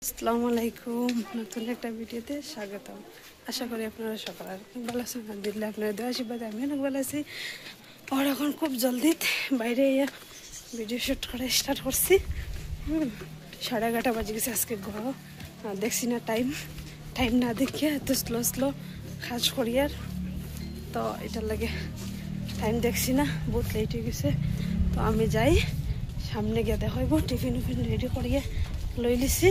আসসালামু আলাইকুম, নতুন একটা ভিডিওতে স্বাগতম। আশা করি আপনারা সকাল ভালো আছেন। আলহামদুলিল্লাহ আপনারা দোয়া আশীর্বাদে আমি অনেক ভালো আছি। আর এখন খুব জলদি বাইরে ভিডিও শ্যুট করা স্টার্ট করছি। 11:30 বাজে গেছে আজকে ঘর দেখছি না টাইম না দেখিয়ে এত স্লো কাজ করি। আর তো এটার লাগে টাইম দেখছি না, বহুত লেট হয়ে গেছে। তো আমি যাই সামনে গিয়ে দেখাইব। টিফিন রেডি করিয়ে লই লিছি।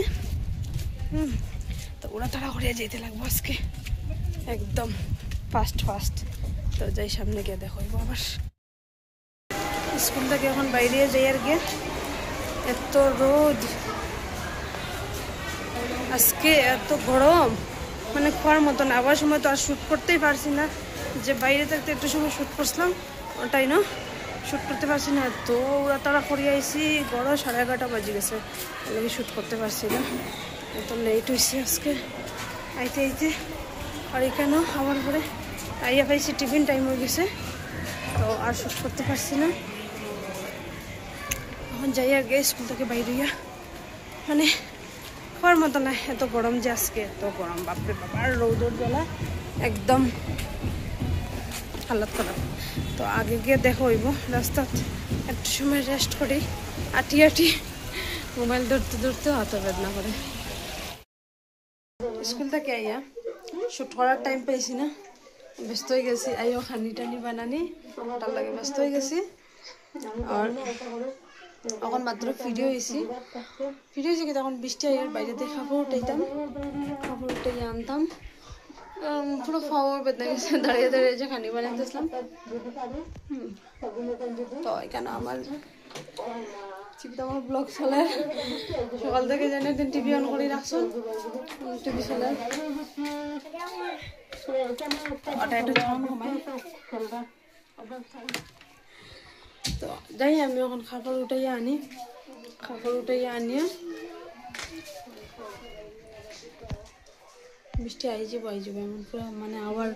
তো ওরা তাড়া করিয়া যেতে লাগবো আজকে একদম ফাস্ট। তো যাই সামনে গিয়ে দেখাইব। আবার স্কুল থেকে এখন বাইরে যাই আর গিয়ে এত রোদ, আজকে এত গরম, মানে খাওয়ার মতন। আবার সময় তো আর শ্যুট করতেই পারছি না, যে বাইরে থাকতে একটু সময় শ্যুট করছিলাম ওটাই না শ্যুট করতে পারছি না। তো ওরা তারা করিয়ে আইসি গড় 11:30 বাজে গেছে, আমি শ্যুট করতে পারছি না। এত লেট হয়েছে আজকে আইতে। আর এখানেও আমার পরে আইয়া পাইছি টিফিন টাইম হয়ে গেছে, তো আর শ্যুট করতে পারছি না। এখন যাই আর গে স্কুল থেকে বাইরে মানে খাওয়ার মতো না, এত গরম যে আজকে, এত গরম বাপরে বাবা। আর রৌদর জ্বালা একদম হালত খারাপ। তো আগে গিয়ে দেখো হইব রাস্তাত একটু সময় রেস্ট করি, আটি মোবাইল ধরতে হাত বেদনা করে। স্কুল থেকে আইয়া শ্যুট করার টাইম পাইছি না, ব্যস্ত হয়ে গেছি। আইও খানি টানি বানানি তার লাগে ব্যস্ত হয়ে গেছি। আর এখন মাত্র ভিডিও হয়েছি কি তখন বৃষ্টি আইয়ার বাইরেতে কাপড় উঠাইতাম, কাপড় উঠাই আনতাম। পুরো খাওয়ার বেদনা গেছে, দাঁড়িয়ে যে খানি বানাইতেছিলাম। তো এখানে আমার ব্লগ চলে, সকাল থেকে জানি একদিন টিভি অন করে রাখছো, টিভি চলে। তো যাই আমি এখন কাপড় উঠাইয়া আনিয়া বৃষ্টি আই যাবো এমন পুরা মানে আবার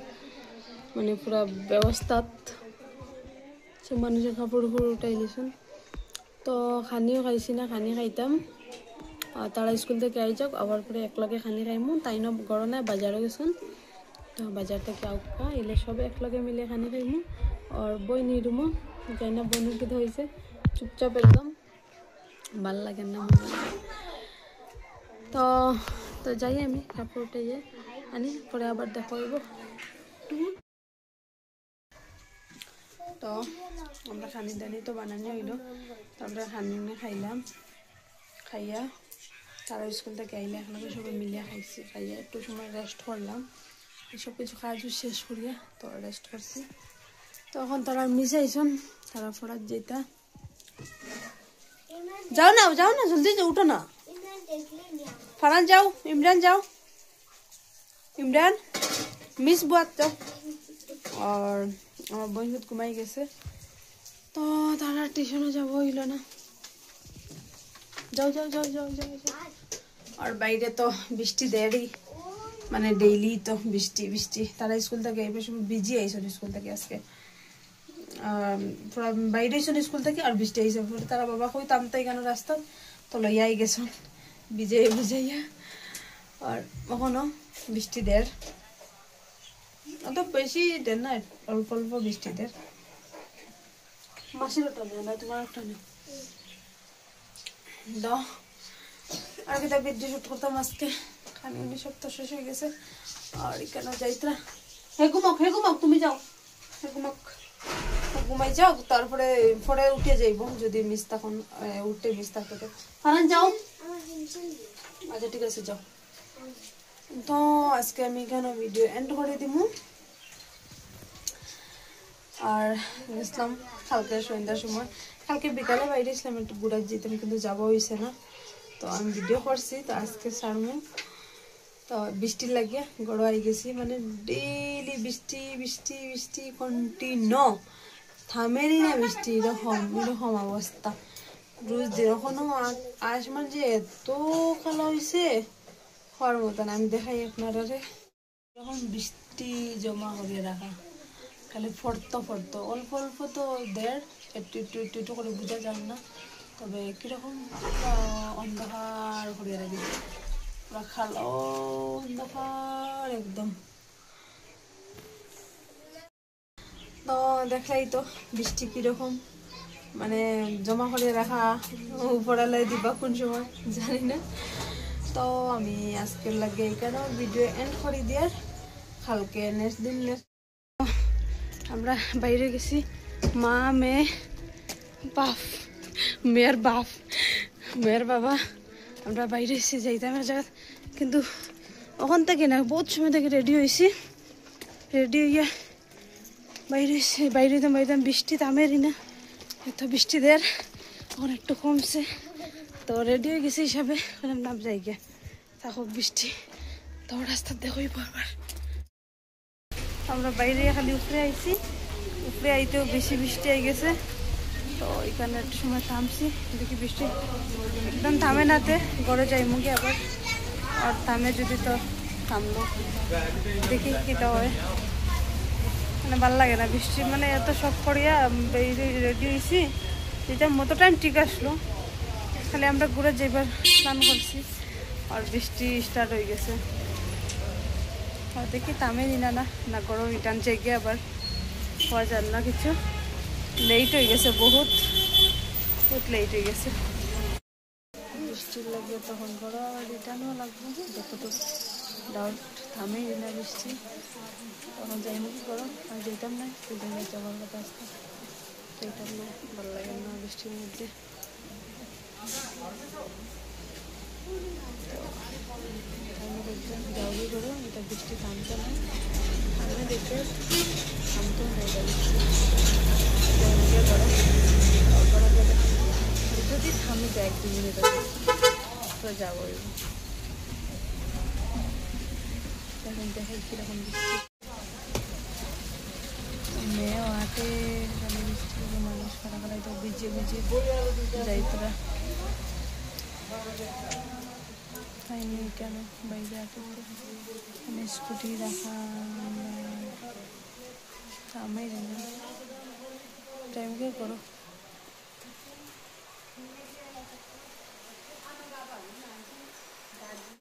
মানে পুরা ব্যবস্থাত সব মানুষের কাপড় উঠাই দিয়েছেন। তো খানিও খাইছি না, খানি খাইতাম তারা স্কুল থেকে আই যাক, আবার পরে একলগে খানি খাইমু। তাই না গরমে বাজারও গেছেন, তো বাজার থেকে আউকা এলে সবে একলগে মিলে খানি খাইমু। আর বই নিরুমো যাই না, বইনের কিধ হয়েছে চুপচাপ একদম ভাল লাগে না মনে। তো যাই আমি কাপড় উঠে আনি, পরে আবার দেখা হইব। তো আমরা খানি দানি তো বানানি হইলো, তারপরে খানি খাইয়া তারা স্কুল থেকে আইলে একলগে সবাই মিলিয়ে খাইয়া একটু সময় রেস্ট করলাম। সব কিছু কাজও শেষ করিয়া তো রেস্ট করছি। তখন তারা মিশে আইসন, তারা পড়ার যেটা যাও না জলদি উঠো না। ফারান যাও, ইমরান মিস বুয়াত যাও। আর আমার বোন ঘুমাই গেছে, তো তারা টিউশনে যাবো হইল না। যাও। আর বাইরে তো বৃষ্টি দেরি, মানে ডেইলি তো বৃষ্টি। তারা স্কুল থেকে এবার সব বিজি আইসন স্কুল থেকে আজকে, পুরা বাইরে আইসন স্কুল থেকে আর বৃষ্টি আইসে। তারা বাবা কই তামতাই কেন রাস্তা, তো লইয়াই গেছন বুঝাইয়া। আর কখনো বৃষ্টি দের অত বেশি দের না, অল্প বৃষ্টি দের। মাসির ওটা নেই না, তোমার ওটা নেই দাও। আর কি তা ভিডিও শুট করতাম আজকে, খানি সব তো শেষ হয়ে গেছে। আর এখানে যাইতরা হে ঘুমাক তুমি যাও, ঘুমাই যাও। তারপরে পরে উঠে যাইব যদি মিস তখন উঠে মিস থাকতে। ফারান যাও, আচ্ছা ঠিক আছে যাও। তো আজকে আমি এখানে ভিডিও এন্ড করে দিব। আর গেছিলাম কালকে সন্ধ্যার সময়, কালকে বিকালে বাইরে ছিলাম একটু ঘুরার যেতাম, কিন্তু যাওয়া হয়েছে না। তো আমি ভিডিও করছি, তো আজকে সারমু। তো বৃষ্টির লাগিয়ে গড় আই গেছি, মানে ডেইলি বৃষ্টি কন্টিনিউ, থামেরই না বৃষ্টি। এরকম অবস্থা রোজ দিন। এখনো আসমান যে এত কালো হয়েছে হওয়ার মতন। আমি দেখাই আপনারা, এরকম বৃষ্টি জমা করিয়ে রাখা, খালি ফরতো অল্প তো দের একটু করে বোঝা যাবে না, তবে কিরকম অন্ধকার করিয়ে রাখি। পুরা খালো অন্ধকার একদম। তো দেখলাই তো বৃষ্টি কিরকম, মানে জমা করে রাখা উপরালায় দিবা কোন সময় জানি না। তো আমি আজকের লাগে এখানেও ভিডিও এন্ড করে দিয়ার, কালকে নেক্সট দিন আমরা বাইরে গেছি মা মেয়ে বাপ, মেয়ের বাপ মেয়ের বাবা, আমরা বাইরে এসে যাইতাম জায়গা, কিন্তু ওখান থেকে না বহুত সময় থেকে রেডি হয়েছি, রেডি হইয়া বাইরে এসে বাইরে বৃষ্টি থামেরই না, এত বৃষ্টি দেয় এখন একটু কমছে। তো রেডি হয়ে গেছি হিসাবে নাম যাই গিয়া থাকুক বৃষ্টি, তো রাস্তা দেখোই বারবার। আমরা বাইরে খালি উপরে আইছি, উপরে আইতেও বেশি বৃষ্টি আই গেছে। তো এখানে একটু সময় থামছি, দেখি বৃষ্টি একদম থামে নাতে ঘরে যাই মুখে আবার, আর থামে যদি তো থামলো, দেখি কিটা হয়। মানে ভাল লাগে না বৃষ্টি, মানে এত শখ করিয়া বাইরে রেডি হয়েছি, যেটা মতো টাইম ঠিক আসলো, খালি আমরা ঘুরে যাইবার স্নান করছি আর বৃষ্টি স্টার্ট হয়ে গেছে। আর দেখি থামে নিনা না গরম রিটার্ন চেয়ে গিয়ে আবার হওয়া যান না, কিছু লেট হয়ে গেছে, বহুত লেট হয়ে গেছে। বৃষ্টির লাগে তখন বড় রিটার্নও লাগবে, যতটুকু ডাউট থামেই না বৃষ্টি, তখন যাই নাকি করো আর যেতাম না, সেই জন্য যাওয়ার কথা আসতে, সেইটা ভালো লাগে না বৃষ্টির মধ্যে। যাওয়াই করো, এটা বৃষ্টি থামতে না, থামে দেখে থামতেও হয়ে যাবে যদি থামে যায় 1-2 মিনিট তো যাবো। এখন দেখে কিরকম বৃষ্টি, মেয়েও হাতে মানে বৃষ্টি মানুষ খারাপ খারাপ তো ভিজে যাই তোরা হয়নি কেন বাইরে হাতে মানে স্কুটি রাখা থামে টাইম কে করো।